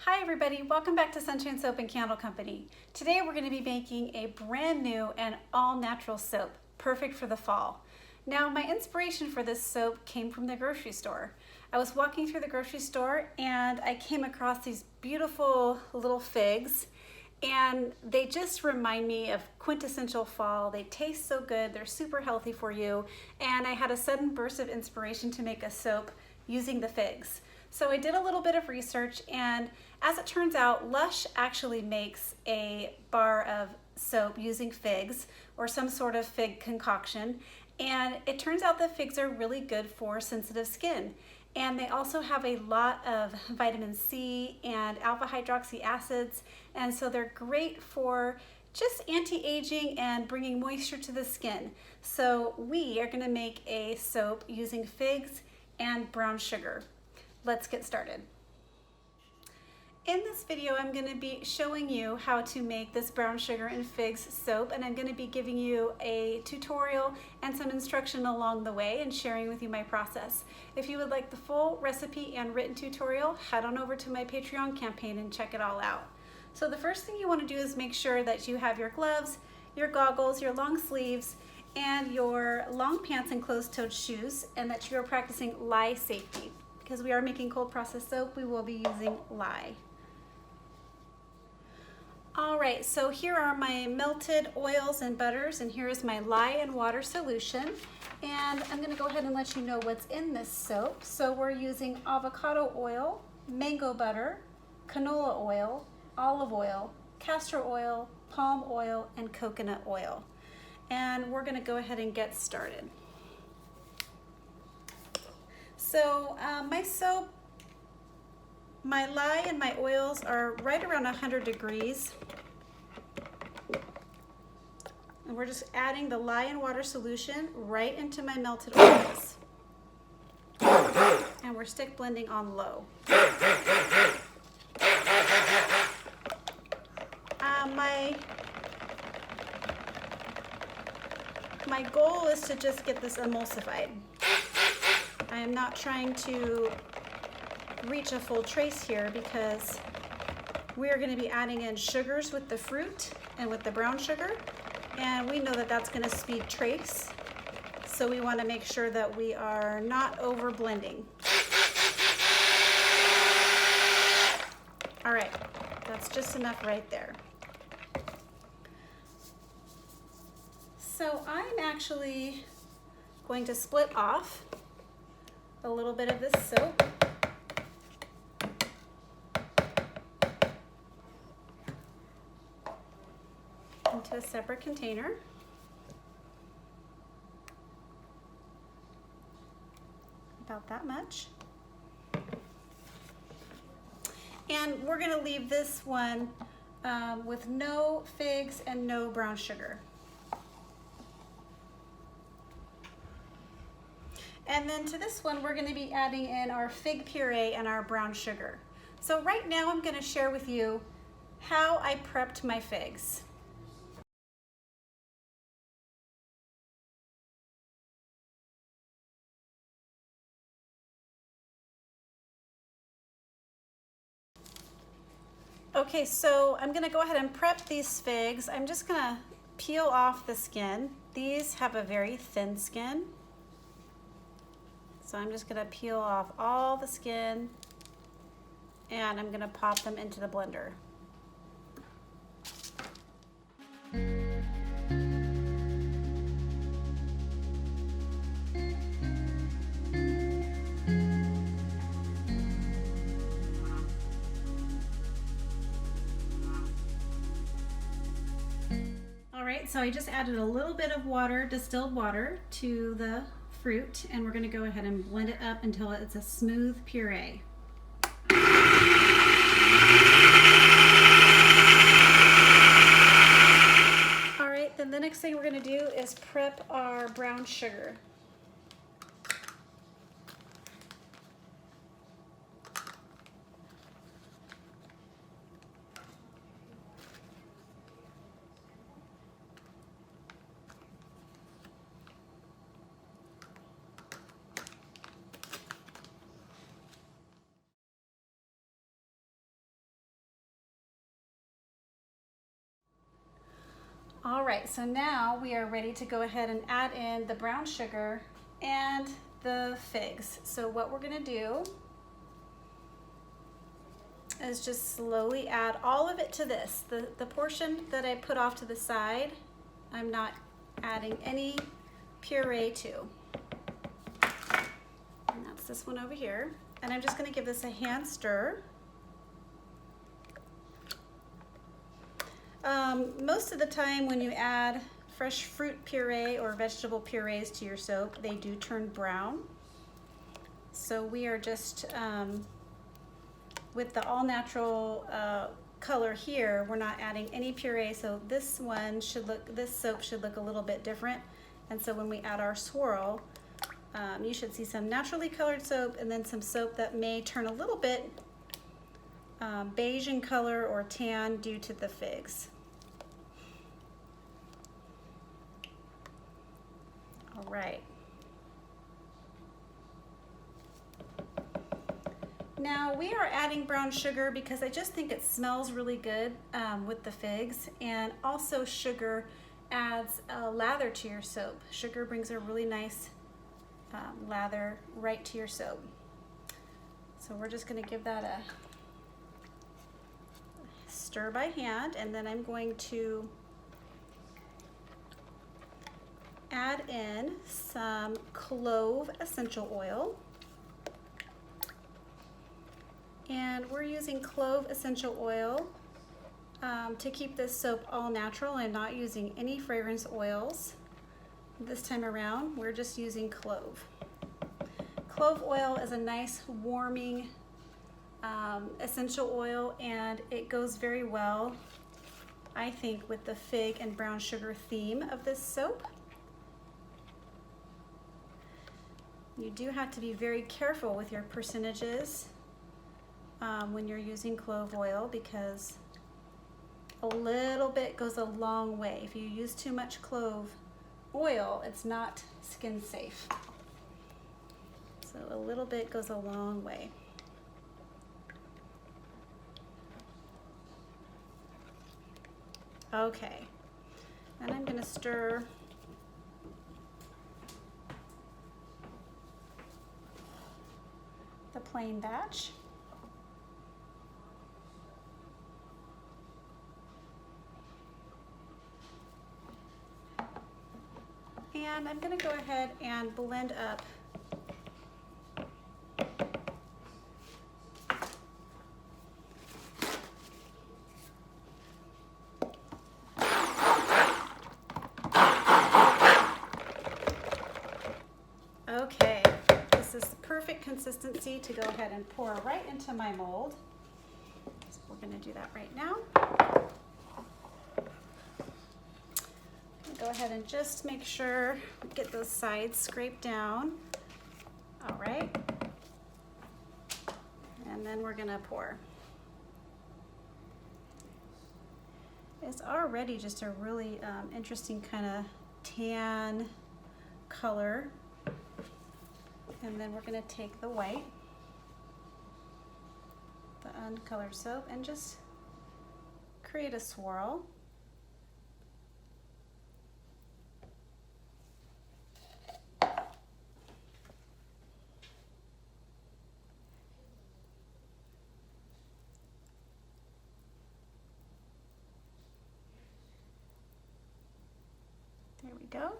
Hi everybody, welcome back to Sunshine Soap and Candle Company. Today we're going to be making a brand new and all natural soap, perfect for the fall. Now my inspiration for this soap came from the grocery store. I was walking through the grocery store and I came across these beautiful little figs, and they just remind me of quintessential fall. They taste so good, they're super healthy for you, and I had a sudden burst of inspiration to make a soap using the figs. So I did a little bit of research, and as it turns out, Lush actually makes a bar of soap using figs or some sort of fig concoction, and it turns out that figs are really good for sensitive skin. And they also have a lot of vitamin C and alpha hydroxy acids, and so they're great for just anti-aging and bringing moisture to the skin. So we are going to make a soap using figs and brown sugar. Let's get started. In this video, I'm going to be showing you how to make this brown sugar and figs soap, and I'm going to be giving you a tutorial and some instruction along the way and sharing with you my process. If you would like the full recipe and written tutorial, head on over to my Patreon campaign and check it all out. So the first thing you want to do is make sure that you have your gloves, your goggles, your long sleeves, and your long pants and closed-toed shoes, and that you are practicing lye safety. Because we are making cold process soap, we will be using lye. All right, so here are my melted oils and butters, and here is my lye and water solution. And I'm gonna go ahead and let you know what's in this soap. So we're using avocado oil, mango butter, canola oil, olive oil, castor oil, palm oil, and coconut oil. And we're gonna go ahead and get started. So my soap, my lye and my oils are right around 100 degrees. And we're just adding the lye and water solution right into my melted oils. And we're stick blending on low. My goal is to just get this emulsified. I am not trying to reach a full trace here because we are going to be adding in sugars with the fruit and with the brown sugar, and we know that that's going to speed trace, so we want to make sure that we are not over blending. All right, that's just enough right there. So I'm actually going to split off a little bit of this soap into a separate container. About that much. And we're going to leave this one with no figs and no brown sugar. And then to this one, we're going to be adding in our fig puree and our brown sugar. So right now I'm going to share with you how I prepped my figs. Okay, so I'm going to go ahead and prep these figs. I'm just going to peel off the skin. These have a very thin skin. So I'm just going to peel off all the skin, and I'm going to pop them into the blender. All right, so I just added a little bit of water, distilled water, to the fruit, and we're going to go ahead and blend it up until it's a smooth puree. All right, then the next thing we're going to do is prep our brown sugar. right, so now we are ready to go ahead and add in the brown sugar and the figs. So what we're gonna do is just slowly add all of it to this. The portion that I put off to the side, I'm not adding any puree to. And that's this one over here. And I'm just gonna give this a hand stir. Most of the time when you add fresh fruit puree or vegetable purees to your soap, they do turn brown. So we are just, with the all natural color here, we're not adding any puree, so this soap should look a little bit different. And so when we add our swirl, you should see some naturally colored soap and then some soap that may turn a little bit beige in color or tan due to the figs. All right. Now we are adding brown sugar because I just think it smells really good with the figs, and also sugar adds a lather to your soap. Sugar brings a really nice lather right to your soap. So we're just going to give that a stir by hand, and then I'm going to add in some clove essential oil. And we're using clove essential oil to keep this soap all natural and not using any fragrance oils. This time around, we're just using clove. Clove oil is a nice warming essential oil, and it goes very well, I think, with the fig and brown sugar theme of this soap. You do have to be very careful with your percentages when you're using clove oil, because a little bit goes a long way. If you use too much clove oil, it's not skin safe. So a little bit goes a long way. Okay, and I'm going to stir the plain batch. And I'm going to go ahead and blend up Okay, this is the perfect consistency to go ahead and pour right into my mold. So we're going to do that right now. Go ahead and just make sure we get those sides scraped down. All right. And then we're going to pour. It's already just a really interesting kind of tan color. And then we're going to take the white, the uncolored soap, and just create a swirl. There we go.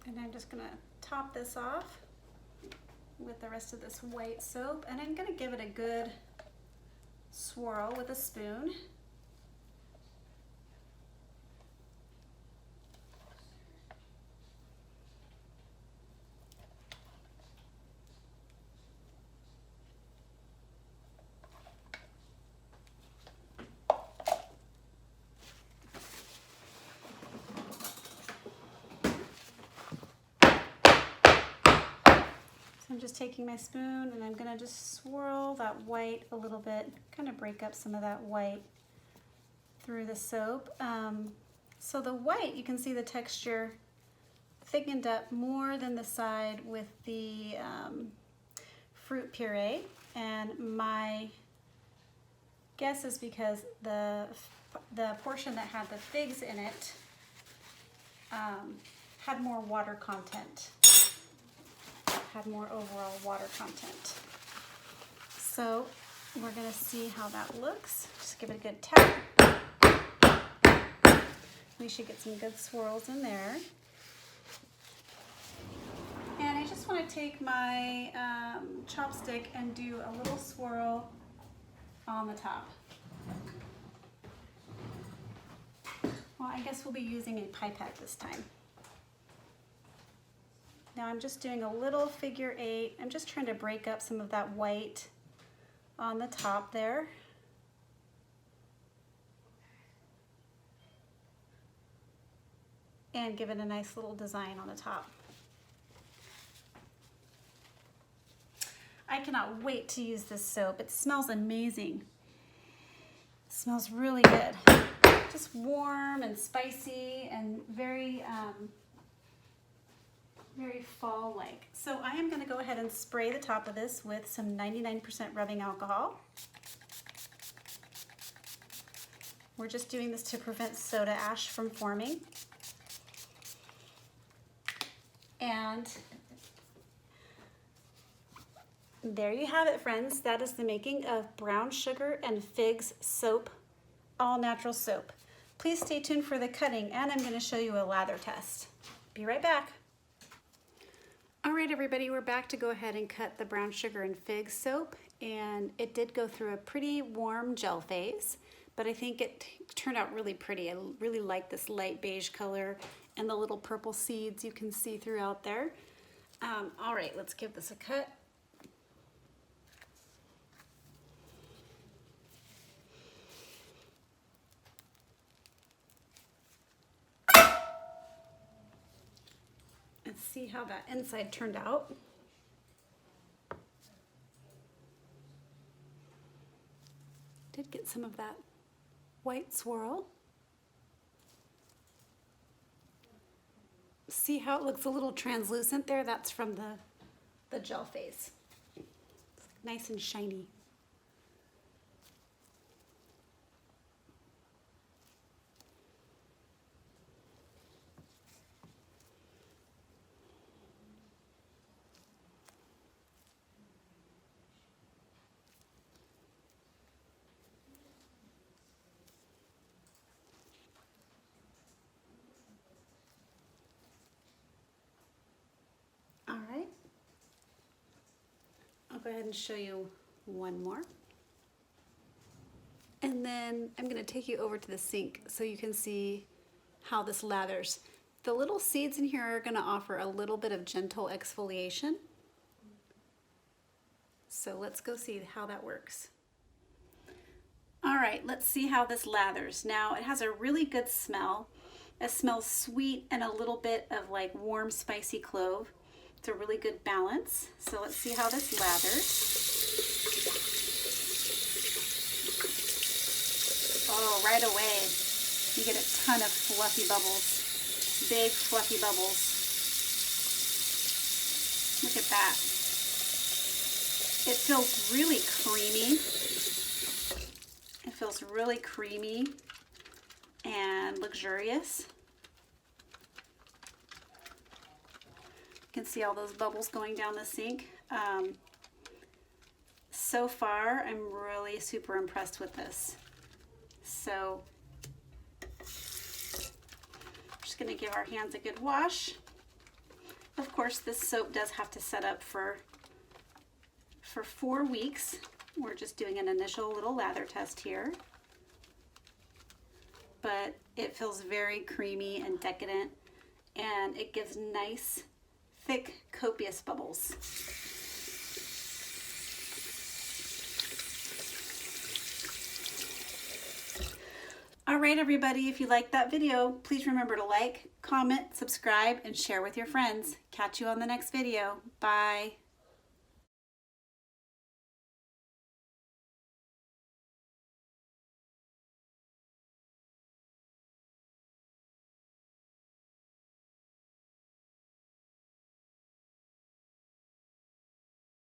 And I'm just going to top this off with the rest of this white soap, and I'm going to give it a good swirl with a spoon. just taking my spoon and I'm gonna just swirl that white a little bit, kind of break up some of that white through the soap. So the white, you can see the texture thickened up more than the side with the fruit puree, and my guess is because the portion that had the figs in it had more water content, had more overall water content. So we're gonna see how that looks. Just give it a good tap. We should get some good swirls in there. And I just want to take my chopstick and do a little swirl on the top. Well, I guess we'll be using a pipette this time. Now I'm just doing a little figure 8. I'm just trying to break up some of that white on the top there. And give it a nice little design on the top. I cannot wait to use this soap. It smells amazing. It smells really good. Just warm and spicy and very, very fall-like. So I am gonna go ahead and spray the top of this with some 99% rubbing alcohol. We're just doing this to prevent soda ash from forming. And there you have it, friends. That is the making of brown sugar and figs soap, all natural soap. Please stay tuned for the cutting, and I'm going to show you a lather test. Be right back. All right, everybody, we're back to go ahead and cut the brown sugar and figs soap, and it did go through a pretty warm gel phase, but I think it turned out really pretty. I really like this light beige color and the little purple seeds you can see throughout there. All right, let's give this a cut. Let's see how that inside turned out. Did get some of that white swirl. See how it looks a little translucent there? That's from the gel phase. It's nice and shiny. All right, I'll go ahead and show you one more. And then I'm gonna take you over to the sink so you can see how this lathers. The little seeds in here are gonna offer a little bit of gentle exfoliation. So let's go see how that works. All right, let's see how this lathers. Now it has a really good smell. It smells sweet and a little bit of like warm, spicy clove. It's a really good balance. So let's see how this lathers. Oh, right away, you get a ton of fluffy bubbles, big fluffy bubbles. Look at that. It feels really creamy. It feels really creamy and luxurious. You can see all those bubbles going down the sink. So far, I'm really super impressed with this. So, I'm just gonna give our hands a good wash. Of course, this soap does have to set up for 4 weeks. We're just doing an initial little lather test here. But it feels very creamy and decadent, and it gives nice, thick, copious bubbles. All right, everybody, if you liked that video, please remember to like, comment, subscribe, and share with your friends. Catch you on the next video. Bye.